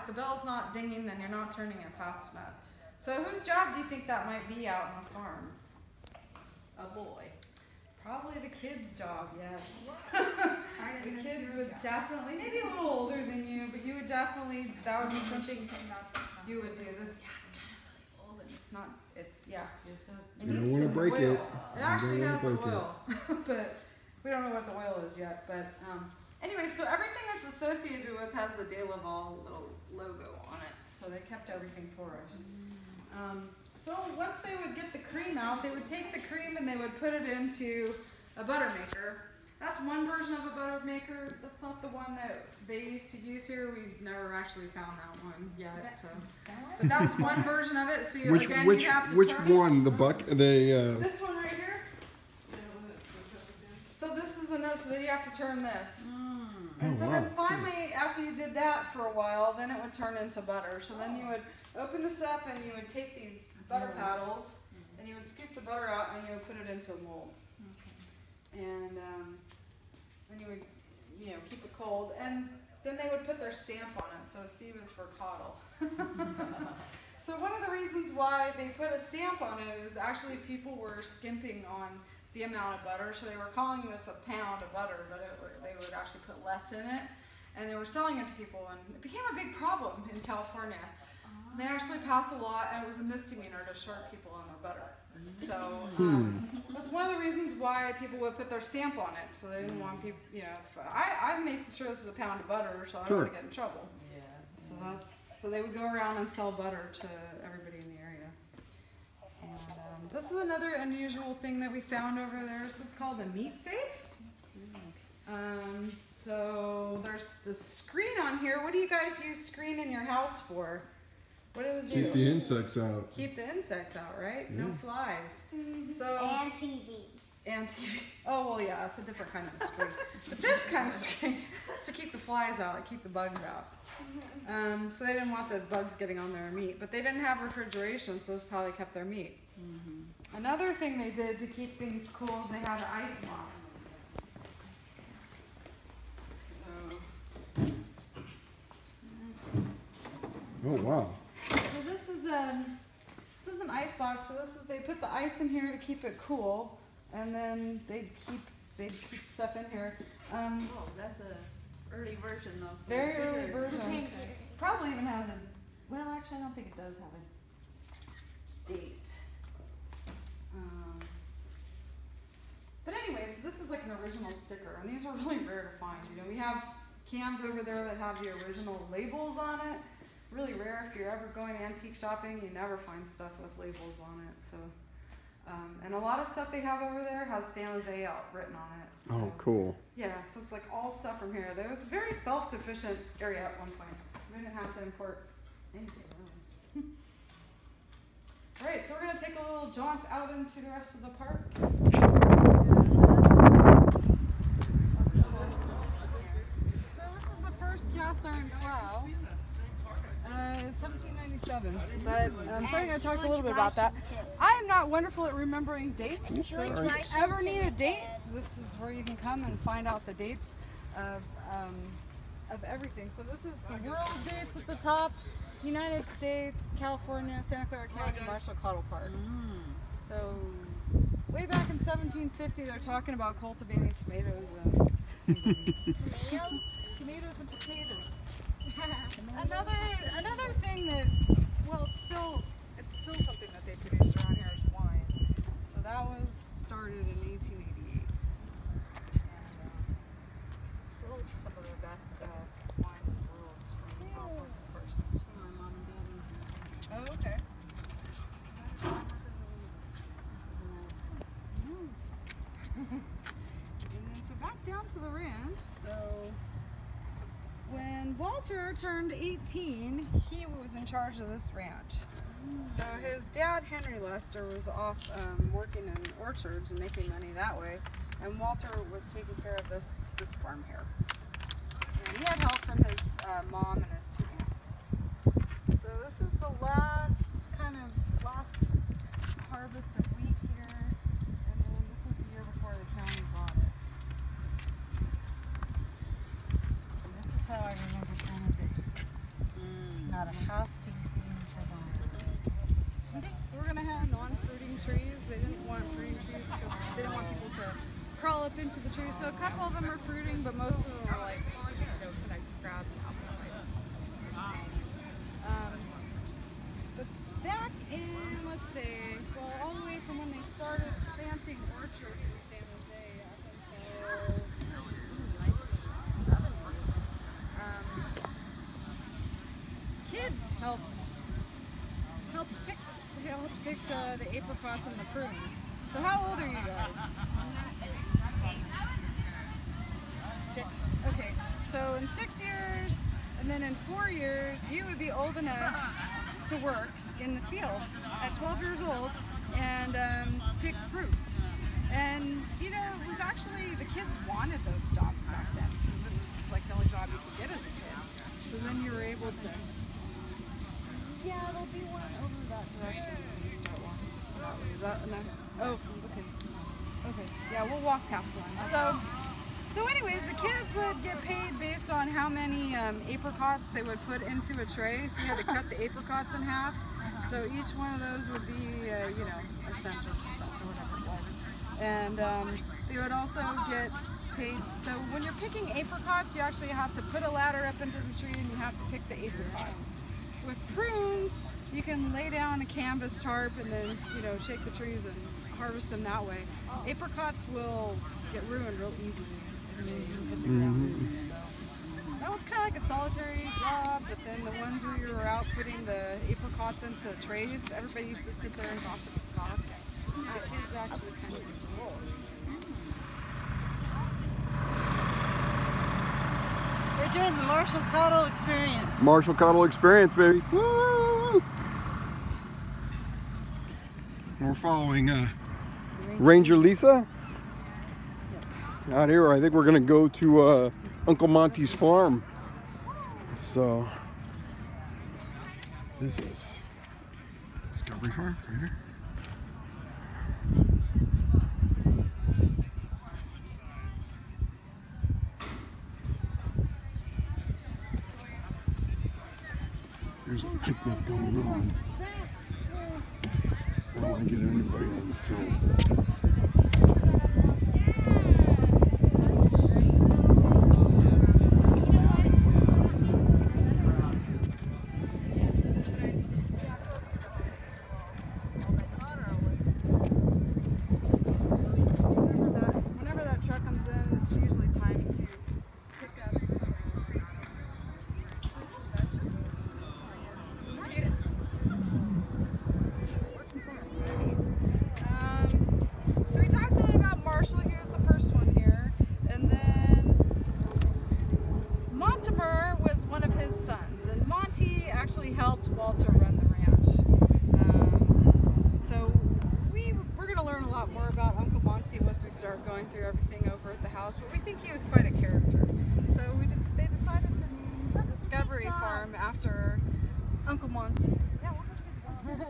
the bell's not dinging, then you're not turning it fast enough. So whose job do you think that might be out on the farm? A boy. Probably the kid's job, yes. The kids would definitely, maybe a little older than you, but you would definitely, that would be something you would do. This, yeah, it's kind of really old and it's not, it's, yeah. You don't want to break it. It actually has oil, but we don't know what the oil is yet. But anyway, so everything that's associated with has the De Laval little logo on it. So they kept everything for us. So once they would get the cream out, they would take the cream and they would put it into a butter maker. That's one version of a butter maker. That's not the one that they used to use here. We've never actually found that one yet. So, but that's one version of it. So you, again, you have to which turn one? it. The buck? This one right here. So this is another. So then you have to turn this. And so then finally, after you did that for a while, then it would turn into butter. So then you would open this up and you would take these butter paddles and you would scoop the butter out and you would put it into a mold. And then you would, you know, keep it cold. And then they would put their stamp on it. So C was for COTTLE. So one of the reasons why they put a stamp on it is actually people were skimping on the amount of butter. So they were calling this a pound of butter, but they would actually put less in it. And they were selling it to people, and it became a big problem in California. They actually passed a law, and it was a misdemeanor to short people on their butter. So that's one of the reasons why people would put their stamp on it. So they didn't want people, you know, I'm making sure this is a pound of butter, so I don't want to get in trouble. Yeah. So they would go around and sell butter to everybody in the area. And this is another unusual thing that we found over there. This is called a meat safe. So there's the screen on here. What do you guys use screen in your house for? What does it do? Keep the insects out. Keep the insects out, right? Yeah. No flies. So And TV. And TV. Oh, well, yeah, it's a different kind of screen. But this kind of screen is to keep the flies out, keep the bugs out. So they didn't want the bugs getting on their meat, but they didn't have refrigeration, so this is how they kept their meat. Another thing they did to keep things cool is they had an ice box. Oh wow. So this is an ice box. So they put the ice in here to keep it cool, and then they'd keep stuff in here. Oh, that's a early version of. Very early version. Probably even has a. Well, actually, I don't think it does have a date. But anyway, so this is like an original sticker, and these are really rare to find. You know, we have cans over there that have the original labels on it. Really rare. If you're ever going antique shopping, you never find stuff with labels on it. So, and a lot of stuff they have over there has San Jose out written on it. So, Oh, cool. yeah, so it's like all stuff from here. There was a very self-sufficient area at one point. We didn't have to import anything really. All right, so we're going to take a little jaunt out into the rest of the park. So this is the first cast iron plow. It's 1797, but so I'm going to talk a little bit about that. I am not wonderful at remembering dates, so if you ever need a date, this is where you can come and find out the dates of everything. So this is the world dates at the top: United States, California, Santa Clara County, Marshall COTTLE Park. So way back in 1750, they're talking about cultivating tomatoes and tomatoes and potatoes. Another thing that, well, it's still something that they produce around here is wine. So that was started in 1888. And still some of the best wine in the world is from California, of course. My mom and dad. Oh, okay. And then so back down to the ranch. So when Walter turned 18, he was in charge of this ranch. So his dad, Henry Lester, was off working in orchards and making money that way, and Walter was taking care of this farm here. And he had help from his mom and his 2 aunts. So this is the last harvest of wheat here, and then this was the year before the county bought it. And this is how I remember San Jose. Not a house to be seen for miles. Okay, so we're gonna have non-fruiting trees. They didn't want fruiting trees to go, they didn't want people to crawl up into the trees. So a couple of them are fruiting, but most of them are like, kind of crab apple types. But back in, let's say, well, all the way from when they started planting orchards in San Jose up until 1970s, kids helped pick the apricots and the prunes. So how old are you guys? 8. 6. Okay. So in 6 years, and then in 4 years, you would be old enough to work in the fields at 12 years old and pick fruit. And you know, it was actually, the kids wanted those jobs back then because it was like the only job you could get as a kid. So then you were able to. Yeah, there'll be one over that direction when you start walking. That way. Is that enough? Oh, okay. Okay. Yeah, we'll walk past one. So anyways, the kids would get paid based on how many apricots they would put into a tray. So you had to cut the apricots in half. So each one of those would be, you know, a cent or 2 cents or whatever it was. And they would also get paid. So when you're picking apricots, you actually have to put a ladder up into the tree and you have to pick the apricots. With prunes, you can lay down a canvas tarp and then, you know, shake the trees and harvest them that way. Apricots will get ruined real easily if you hit the ground. So that was kind of like a solitary job, but then the ones where you were out putting the apricots into trays, everybody used to sit there and gossip and talk. The kids actually kind of did the role. We're doing the Marshall COTTLE experience. Marshall COTTLE experience, baby. Woo! We're following Ranger Lisa. Out here, I think we're gonna go to Uncle Monty's farm. So this is Discovery Farm right here. There's a picnic going on. I don't want to get anybody on the film. Whenever that truck comes in, it's usually time to pick up so we talked a little about Marshall. He was the first one here, and then Montimer was one of his sons, and Monty actually helped Walter run the ranch. So we're going to learn a lot more about Uncle Monty once we start going through everything over at the house, but we think he was quite a character. So they decided to name Discovery Farm after Uncle Monty. Yeah, we'll go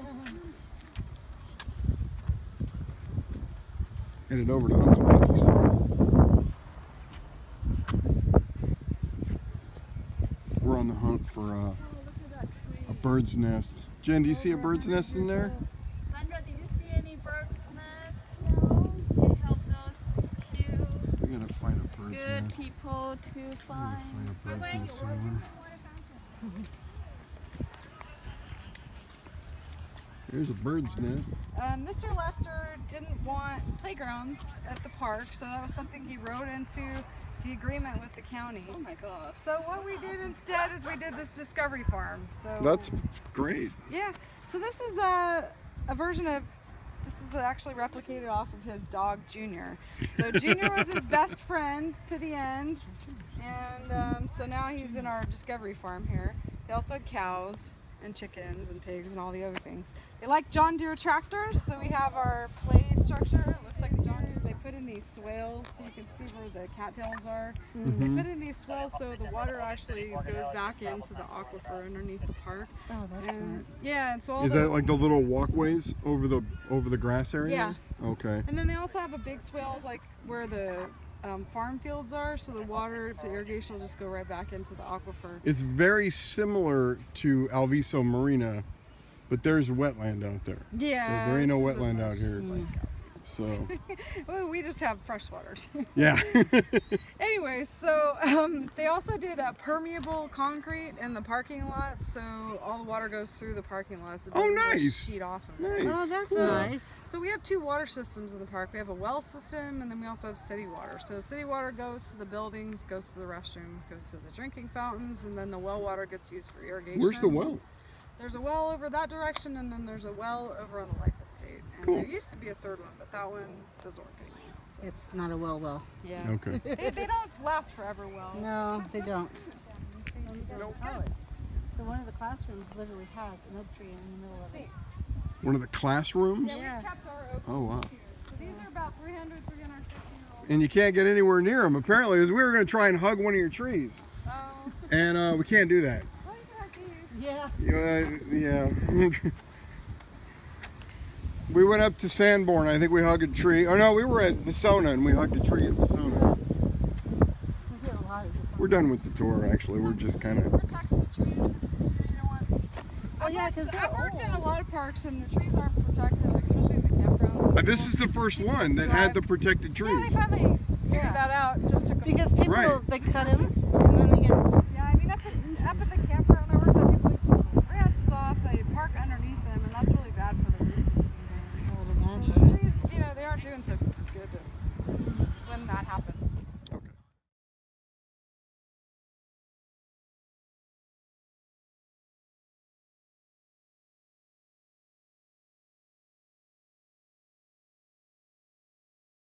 Headed over to Uncle Monty's farm. We're on the hunt for a bird's nest. Jen, do you see a bird's nest in there? Sandra, did you see any bird's nests? No. You help those two We gotta find a bird's good nest. people to We gotta find. find a bird's nest somewhere. There's a bird's nest. Mr. Lester didn't want playgrounds at the park, so that was something he wrote into the agreement with the county. Oh my gosh. So what we did instead is we did this Discovery Farm. So That's great. yeah. So this is a version of, this is actually replicated off of his dog Junior. So Junior was his best friend to the end, and so now he's in our Discovery Farm here. He also had cows and chickens and pigs and all the other things. They like John Deere tractors, so we have our play structure. It looks like the John Deere's. They put in these swales so you can see where the cattails are. They put in these swales so the water actually goes back into the aquifer underneath the park. Oh, that's smart. Yeah, and so all Is that like the little walkways over the grass area? Yeah. Okay. And then they also have a big swales like where the farm fields are, so the water, if the irrigation will just go right back into the aquifer. It's very similar to Alviso Marina, but there's wetland out there. Yeah. There ain't no this is a wetland out marsh. here. Oh my God. So, Well, we just have fresh water. yeah. Anyway, so they also did a permeable concrete in the parking lot, so all the water goes through the parking lots. It Oh, doesn't just nice. sheet off of it. Nice. Oh, that's Cool. nice. So we have 2 water systems in the park. We have a well system, and then we also have city water. So city water goes to the buildings, goes to the restrooms, goes to the drinking fountains, and then the well water gets used for irrigation. Where's the well? There's a well over that direction, and then there's a well over on the Life Estate. And Cool. there used to be a 3rd one, but that one doesn't work anymore. So, It's not a well. yeah. Okay. They don't last forever wells. No, they don't. Nope. So one of the classrooms literally has an oak tree in the middle of it. Sweet. One of the classrooms? Yeah, we kept our oak Oh, wow. trees here. So these are about 300, 350-year-old. And you can't get anywhere near them. Apparently, we were going to try and hug one of your trees. Oh, And we can't do that. well, you can have these. Yeah. Yeah. We went up to Sanborn. I think we hugged a tree. Oh no, we were at Visona and we hugged a tree at Visona. We get a lot of different. We're done with the tour. Actually, we're just kind of. Protects the trees if you don't want. Oh yeah, because I've worked in a lot of parks and the trees aren't protected, especially in the campgrounds. But this is the first one that had the protected Yeah, they trees. finally figured that out. It just took a because people Right. they cut them and then they get